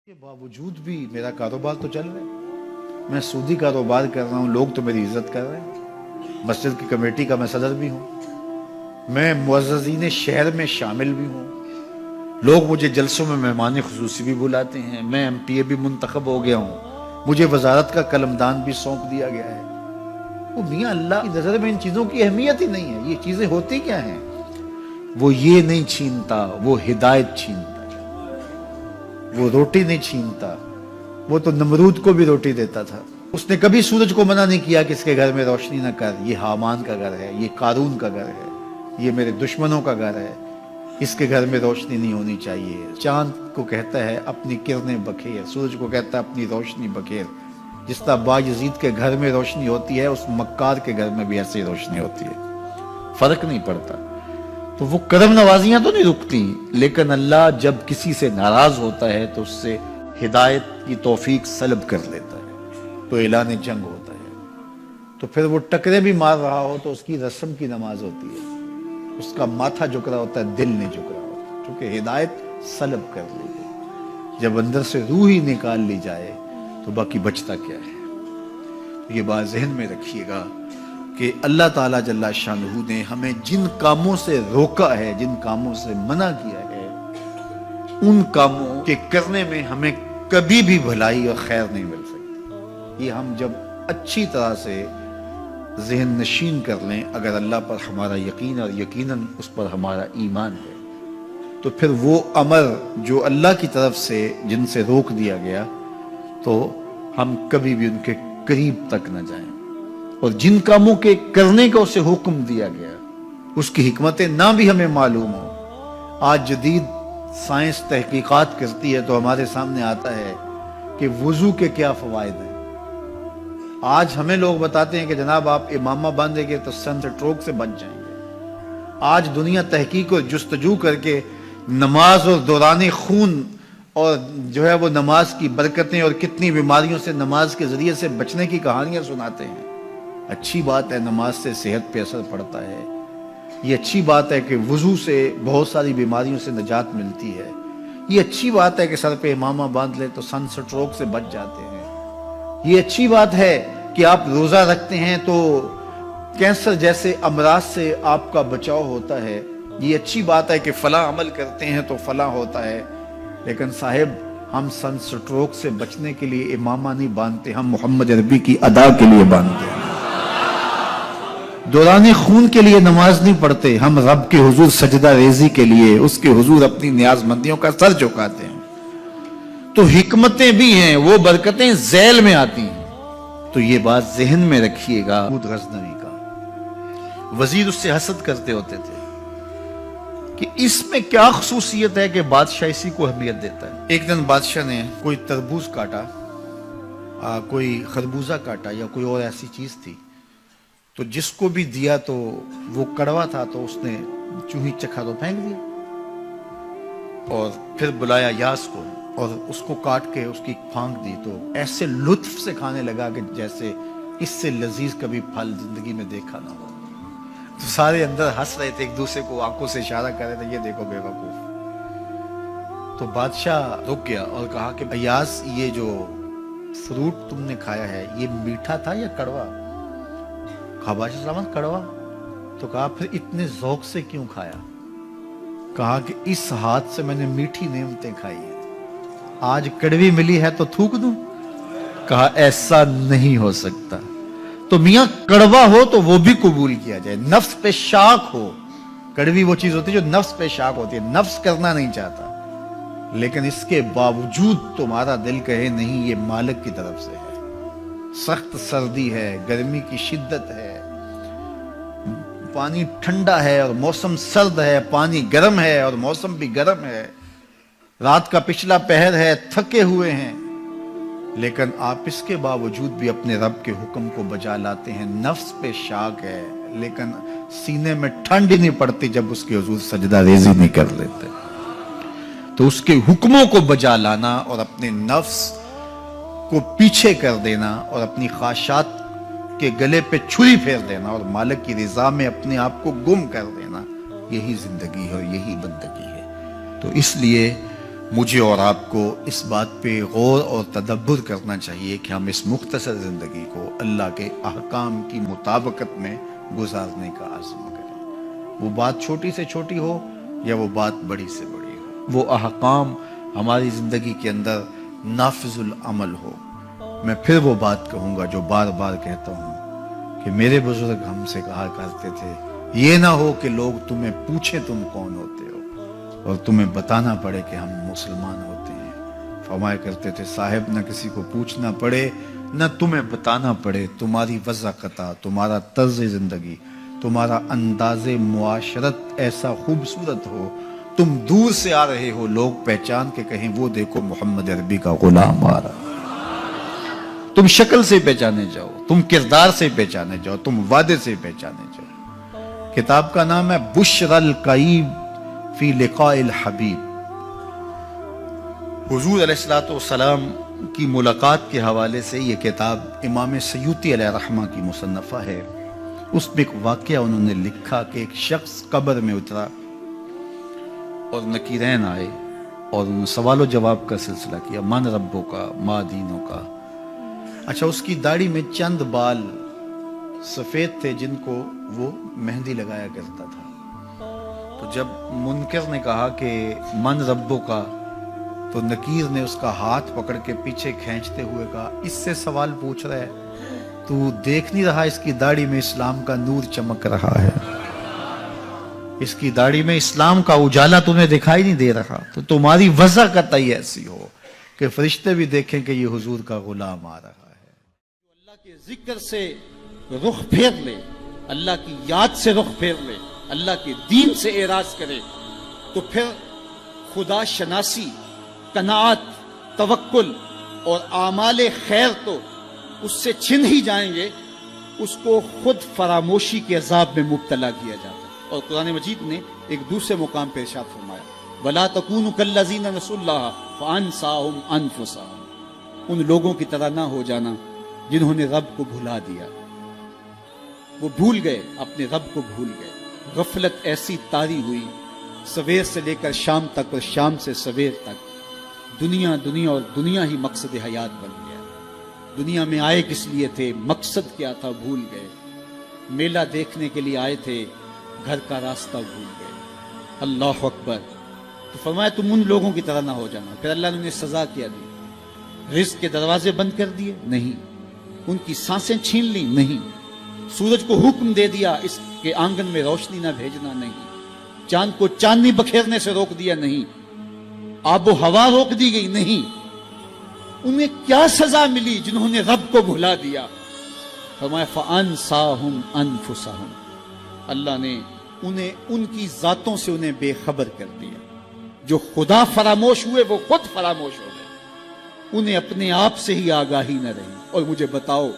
کے باوجود بھی میرا کاروبار تو چل رہا ہے. میں سودی کاروبار کر رہا ہوں, لوگ تو میری عزت کر رہے ہیں. مسجد کی کمیٹی کا میں صدر بھی ہوں, میں معززین شہر میں شامل بھی ہوں. لوگ مجھے جلسوں میں مہمان خصوصی بھی بلاتے ہیں. میں ایم پی اے بھی منتخب ہو گیا ہوں, مجھے وزارت کا قلمدان بھی سونپ دیا گیا ہے. وہ میاں اللہ کی نظر میں ان چیزوں کی اہمیت ہی نہیں ہے. یہ چیزیں ہوتی کیا ہیں؟ وہ یہ نہیں چھینتا, وہ ہدایت چھینتا. وہ روٹی نہیں چھینتا, وہ تو نمرود کو بھی روٹی دیتا تھا. اس نے کبھی سورج کو منع نہیں کیا کہ اس کے گھر میں روشنی نہ کر. یہ حامان کا گھر ہے, یہ قارون کا گھر ہے, یہ میرے دشمنوں کا گھر ہے, اس کے گھر میں روشنی نہیں ہونی چاہیے. چاند کو کہتا ہے اپنی کرنیں بکھیر, سورج کو کہتا ہے اپنی روشنی بکھیر. جس طرح باجزید کے گھر میں روشنی ہوتی ہے, اس مکار کے گھر میں بھی ایسی روشنی ہوتی ہے. فرق نہیں پڑتا. تو وہ کرم نوازیاں تو نہیں رکتی, لیکن اللہ جب کسی سے ناراض ہوتا ہے تو اس سے ہدایت کی توفیق سلب کر لیتا ہے, تو اعلان جنگ ہوتا ہے. تو پھر وہ ٹکرے بھی مار رہا ہو تو اس کی رسم کی نماز ہوتی ہے, اس کا ماتھا جھک رہا ہوتا ہے, دل نہیں جھک رہا ہوتا, کیونکہ ہدایت سلب کر لی گئی. جب اندر سے روح ہی نکال لی جائے تو باقی بچتا کیا ہے. یہ بات ذہن میں رکھیے گا کہ اللہ تعالیٰ جل شانہ نے ہمیں جن کاموں سے روکا ہے, جن کاموں سے منع کیا ہے, ان کاموں کے کرنے میں ہمیں کبھی بھی بھلائی اور خیر نہیں مل سکتی. یہ ہم جب اچھی طرح سے ذہن نشین کر لیں, اگر اللہ پر ہمارا یقین اور یقیناً اس پر ہمارا ایمان ہے, تو پھر وہ امر جو اللہ کی طرف سے جن سے روک دیا گیا, تو ہم کبھی بھی ان کے قریب تک نہ جائیں. اور جن کاموں کے کرنے کا اسے حکم دیا گیا, اس کی حکمتیں نہ بھی ہمیں معلوم ہو. آج جدید سائنس تحقیقات کرتی ہے تو ہمارے سامنے آتا ہے کہ وضو کے کیا فوائد ہیں. آج ہمیں لوگ بتاتے ہیں کہ جناب آپ امامہ باندھیں گے تو سن سٹروک سے بچ جائیں گے. آج دنیا تحقیق اور جستجو کر کے نماز اور دوران خون اور جو ہے وہ نماز کی برکتیں اور کتنی بیماریوں سے نماز کے ذریعے سے بچنے کی کہانیاں سناتے ہیں. اچھی بات ہے, نماز سے صحت پہ اثر پڑتا ہے. یہ اچھی بات ہے کہ وضو سے بہت ساری بیماریوں سے نجات ملتی ہے. یہ اچھی بات ہے کہ سر پہ امامہ باندھ لے تو سن سٹروک سے بچ جاتے ہیں. یہ اچھی بات ہے کہ آپ روزہ رکھتے ہیں تو کینسر جیسے امراض سے آپ کا بچاؤ ہوتا ہے. یہ اچھی بات ہے کہ فلاں عمل کرتے ہیں تو فلاں ہوتا ہے. لیکن صاحب, ہم سن سٹروک سے بچنے کے لیے امامہ نہیں باندھتے, ہم محمد عربی کی ادا کے لیے باندھتے ہیں. دوران خون کے لیے نماز نہیں پڑھتے, ہم رب کے حضور سجدہ ریزی کے لیے اس کے حضور اپنی نیاز مندیوں کا سر جھکاتے ہیں. تو حکمتیں بھی ہیں, وہ برکتیں ذیل میں آتی ہیں. تو یہ بات ذہن میں رکھیے گا. غزنوی کا وزیر اس سے حسد کرتے ہوتے تھے کہ اس میں کیا خصوصیت ہے کہ بادشاہ اسی کو اہمیت دیتا ہے. ایک دن بادشاہ نے کوئی تربوز کاٹا, کوئی خربوزہ کاٹا یا کوئی اور ایسی چیز تھی, تو جس کو بھی دیا تو وہ کڑوا تھا, تو اس نے چوہی چکھا تو پھینک دیا. اور پھر بلایا یاس کو اور اس کو کاٹ کے اس کی پھانک دی, تو ایسے لطف سے کھانے لگا کہ جیسے اس سے لذیذ کبھی پھل زندگی میں دیکھا نہ ہو. تو سارے اندر ہنس رہے تھے, ایک دوسرے کو آنکھوں سے اشارہ کر رہے تھے, یہ دیکھو بے وقوف. تو بادشاہ رک گیا اور کہا کہ یاس, یہ جو فروٹ تم نے کھایا ہے یہ میٹھا تھا یا کڑوا؟ کہا بادشاہ سلامت کڑوا. تو کہا پھر اتنے ذوق سے کیوں کھایا؟ کہا کہ اس ہاتھ سے میں نے میٹھی نعمتیں کھائی ہیں, آج کڑوی ملی ہے تو تھوک دوں؟ کہا ایسا نہیں ہو سکتا. تو میاں کڑوا ہو تو وہ بھی قبول کیا جائے, نفس پہ شاک ہو. کڑوی وہ چیز ہوتی ہے جو نفس پہ شاک ہوتی ہے, نفس کرنا نہیں چاہتا, لیکن اس کے باوجود تمہارا دل کہے نہیں یہ مالک کی طرف سے ہے. سخت سردی ہے, گرمی کی شدت ہے, پانی ٹھنڈا ہے اور موسم سرد ہے, پانی گرم ہے اور موسم بھی گرم ہے, رات کا پچھلا پہر ہے, تھکے ہوئے ہیں, لیکن آپ اس کے باوجود بھی اپنے رب کے حکم کو بجا لاتے ہیں. نفس پہ شاک ہے, لیکن سینے میں ٹھنڈ ہی نہیں پڑتی جب اس کے حضور سجدہ ریزی نہیں کر لیتے. تو اس کے حکموں کو بجا لانا اور اپنے نفس کو پیچھے کر دینا اور اپنی خواہشات کے گلے پہ چھری پھیر دینا اور مالک کی رضا میں اپنے آپ کو گم کر دینا, یہی زندگی ہے اور یہی بندگی ہے. تو اس لیے مجھے اور آپ کو اس بات پہ غور اور تدبر کرنا چاہیے کہ ہم اس مختصر زندگی کو اللہ کے احکام کی مطابقت میں گزارنے کا عزم کریں، وہ بات چھوٹی سے چھوٹی ہو یا وہ بات بڑی سے بڑی ہو، وہ احکام ہماری زندگی کے اندر نافذ العمل ہو۔ میں پھر وہ بات کہوں گا جو بار بار کہتا ہوں کہ میرے بزرگ ہم سے کہا کرتے تھے، یہ نہ ہو کہ لوگ تمہیں پوچھیں تم کون ہوتے ہو اور تمہیں بتانا پڑے کہ ہم مسلمان ہوتے ہیں۔ فرمایا کرتے تھے صاحب نہ کسی کو پوچھنا پڑے نہ تمہیں بتانا پڑے، تمہاری وضاحت، تمہارا طرز زندگی، تمہارا انداز معاشرت ایسا خوبصورت ہو، تم دور سے آ رہے ہو لوگ پہچان کے کہیں وہ دیکھو محمد عربی کا غلام آ رہا۔ تم شکل سے پہچانے جاؤ، تم کردار سے پہچانے جاؤ، تم وعدے سے پہچانے جاؤ۔ کتاب کا نام ہے بشر القیب فی لقاء الحبیب۔ حضور علیہ السلام کی ملاقات کے حوالے سے یہ کتاب امام سیوطی علیہ رحمہ کی مصنفہ ہے۔ اس میں ایک واقعہ انہوں نے لکھا کہ ایک شخص قبر میں اترا اور نکیرین آئے اور انہوں نے سوال و جواب کا سلسلہ کیا، من ربوں کا، ما دینوں کا۔ اچھا، اس کی داڑھی میں چند بال سفید تھے جن کو وہ مہندی لگایا کرتا تھا۔ تو جب منکر نے کہا کہ من ربوں کا، تو نکیر نے اس کا ہاتھ پکڑ کے پیچھے کھینچتے ہوئے کہا، اس سے سوال پوچھ رہا ہے، تو دیکھ نہیں رہا اس کی داڑھی میں اسلام کا نور چمک رہا ہے، اس کی داڑھی میں اسلام کا اجالا تمہیں دکھائی نہیں دے رہا؟ تو تمہاری وضع قطعی ایسی ہو کہ فرشتے بھی دیکھیں کہ یہ حضور کا غلام آ رہا ہے۔ اللہ کے ذکر سے رخ پھیر لے، اللہ کی یاد سے رخ پھیر لے، اللہ کے دین سے اعراض کرے، تو پھر خدا شناسی، قناعت، توکل اور اعمال خیر تو اس سے چھن ہی جائیں گے، اس کو خود فراموشی کے عذاب میں مبتلا کیا جاتا ہے۔ اور قرآن مجید نے ایک دوسرے مقام پہ ارشاد فرمایا، وَلَا تَكُونُوا كَالَّذِينَ نَسُوا اللَّهَ فَأَنسَاهُمْ أَنفُسَهُمْ۔ ان لوگوں کی طرح نہ ہو جانا جنہوں نے رب کو بھلا دیا، وہ بھول گئے، اپنے رب کو بھول گئے۔ غفلت ایسی طاری ہوئی، سویر سے لے کر شام تک اور شام سے سویر تک دنیا دنیا اور دنیا ہی مقصد حیات بن گیا۔ دنیا میں آئے کس لیے تھے، مقصد کیا تھا، بھول گئے۔ میلہ دیکھنے کے لیے آئے تھے، گھر کا راستہ بھول گئے۔ اللہ اکبر۔ تو فرمایا تم ان لوگوں کی طرح نہ ہو جانا۔ پھر اللہ نے انہیں سزا کیا دی، رزق کے دروازے بند کر دیے؟ نہیں۔ ان کی سانسیں چھین لی؟ نہیں۔ سورج کو حکم دے دیا اس کے آنگن میں روشنی نہ بھیجنا؟ نہیں۔ چاند کو چاندنی بکھیرنے سے روک دیا؟ نہیں۔ آب و ہوا روک دی گئی؟ نہیں۔ انہیں کیا سزا ملی جنہوں نے رب کو بھلا دیا؟ فرمایا فَأَنسَاهُمْ أَنفُسَهُمْ۔ اللہ نے انہیں ان کی ذاتوں سے انہیں بے خبر کر دیا۔ جو خدا فراموش ہوئے وہ خود فراموش ہو گئے، انہیں اپنے آپ سے ہی آگاہی نہ رہی۔ اور مجھے بتاؤ،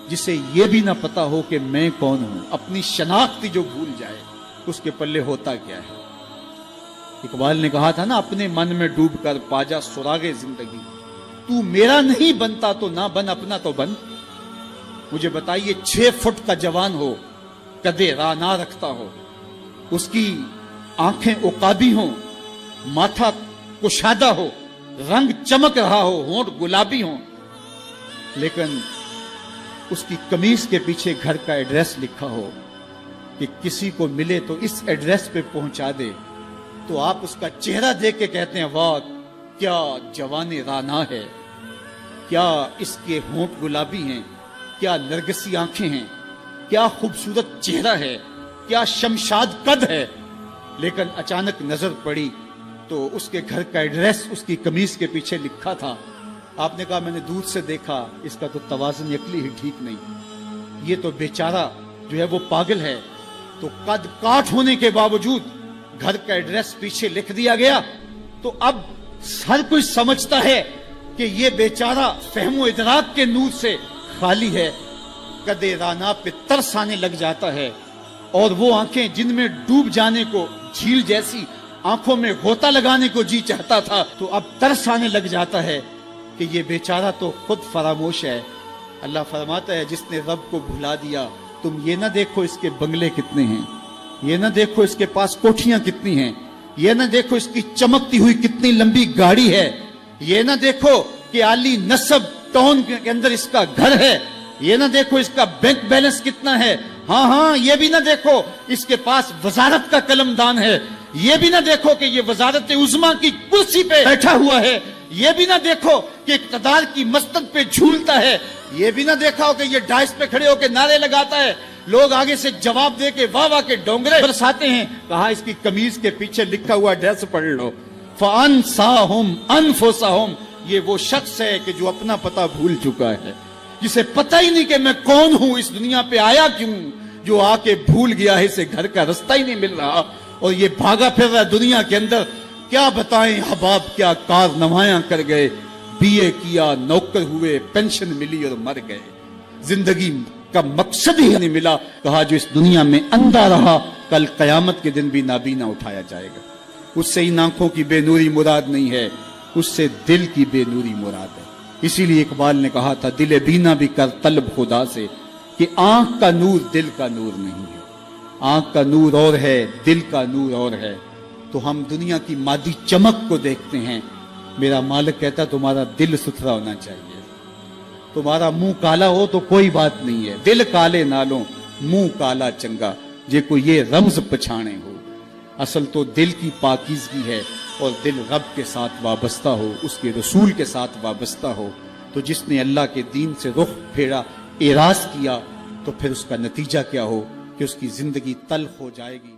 جسے یہ بھی نہ پتا ہو کہ میں کون ہوں، اپنی شناخت جو بھول جائے، اس کے پلے ہوتا کیا ہے؟ اقبال نے کہا تھا نا، اپنے من میں ڈوب کر پاجا سراغ زندگی، تو میرا نہیں بنتا تو نہ بن، اپنا تو بن۔ مجھے بتائیے، 6 فٹ کا جوان ہو، قدے رانا رکھتا ہو، اس کی آنکھیں عقابی ہوں، ماتھا کشادہ ہو، رنگ چمک رہا ہو، ہونٹ گلابی ہوں، لیکن اس کی قمیص کے پیچھے گھر کا ایڈریس لکھا ہو کہ کسی کو ملے تو اس ایڈریس پہ پہنچا دے، تو آپ اس کا چہرہ دیکھ کے کہتے ہیں واہ کیا جوان رانا ہے، کیا اس کے ہونٹ گلابی ہیں، کیا نرگسی آنکھیں ہیں، کیا خوبصورت چہرہ ہے، کیا شمشاد قد ہے۔ لیکن اچانک نظر پڑی تو اس کے گھر کا ایڈریس اس کی قمیص کے پیچھے لکھا تھا۔ آپ نے کہا میں نے دور سے دیکھا، اس کا تو توازن عقلی ہی ٹھیک نہیں، یہ تو بیچارہ جو ہے وہ پاگل ہے۔ تو قد کاٹ ہونے کے باوجود گھر کا ایڈریس پیچھے لکھ دیا گیا، تو اب ہر کوئی سمجھتا ہے کہ یہ بیچارہ فہم و ادراک کے نور سے خالی ہے۔ قدے رانا پہ ترس آنے لگ جاتا ہے، اور وہ آنکھیں جن میں ڈوب جانے کو، جھیل جیسی آنکھوں میں غوطہ لگانے کو جی چاہتا تھا، تو اب ترس آنے لگ جاتا ہے کہ یہ بیچارہ تو خود فراموش ہے۔ اللہ فرماتا ہے جس نے رب کو بھلا دیا، تم یہ نہ دیکھو اس کے بنگلے کتنے ہیں، یہ نہ دیکھو اس کے پاس کوٹھیاں کتنی ہیں، یہ نہ دیکھو اس کی چمکتی ہوئی کتنی لمبی گاڑی ہے, یہ نہ دیکھو کہ عالی نسب ٹاؤن کے اندر اس کا گھر ہے, یہ نہ دیکھو اس کا بینک بیلنس کتنا ہے, ہاں یہ بھی نہ دیکھو اس کے پاس وزارت کا قلم دان ہے, یہ بھی نہ دیکھو کہ یہ وزارت عظمیٰ کی کرسی پہ بیٹھا ہوا ہے, یہ بھی نہ دیکھو کہ اقتدار کی مسند پہ جھولتا ہے, یہ بھی نہ دیکھا ہو کہ یہ ڈائس پہ کھڑے ہو کے نعرے لگاتا ہے, لوگ آگے سے جواب دے کے واہ واہ کے ڈونگرے برساتے ہیں. کہا اس کی قمیض کے پیچھے لکھا ہوا ایڈریس پڑھ لو, فَأَنْسَاهُمْ أَنفُسَهُمْ, یہ وہ شخص ہے کہ جو اپنا پتہ بھول چکا ہے, جسے پتہ ہی نہیں کہ میں کون ہوں, اس دنیا پہ آیا کیوں, جو آ کے بھول گیا ہے اسے گھر کا رستہ ہی نہیں مل رہا, اور یہ بھاگا پھر رہا دنیا کے اندر. کیا بتائیں حباب کیا کار نمایاں کر گئے, بی اے کیا, نوکر ہوئے, پینشن ملی اور مر گئے, زندگی کا مقصد ہی نہیں ملا. کہا جو اس دنیا میں اندھا رہا کل قیامت کے دن بھی نابینا اٹھایا جائے گا. اس سے ان آنکھوں کی بے نوری مراد نہیں ہے, اس سے دل کی بے نوری مراد ہے. اسی لیے اقبال نے کہا تھا دل بینا بھی کر طلب خدا سے, کہ آنکھ کا نور دل کا نور نہیں ہے. آنکھ کا نور اور ہے, دل کا نور اور ہے. تو ہم دنیا کی مادی چمک کو دیکھتے ہیں, میرا مالک کہتا تمہارا دل ستھرا ہونا چاہیے. تمہارا منہ کالا ہو تو کوئی بات نہیں ہے, دل کالے نالوں منہ کالا چنگا, جے کو یہ رمز پچھانے ہو. اصل تو دل کی پاکیزگی ہے, اور دل رب کے ساتھ وابستہ ہو, اس کے رسول کے ساتھ وابستہ ہو. تو جس نے اللہ کے دین سے رخ پھیرا, اعراض کیا, تو پھر اس کا نتیجہ کیا ہو کہ اس کی زندگی تلخ ہو جائے گی.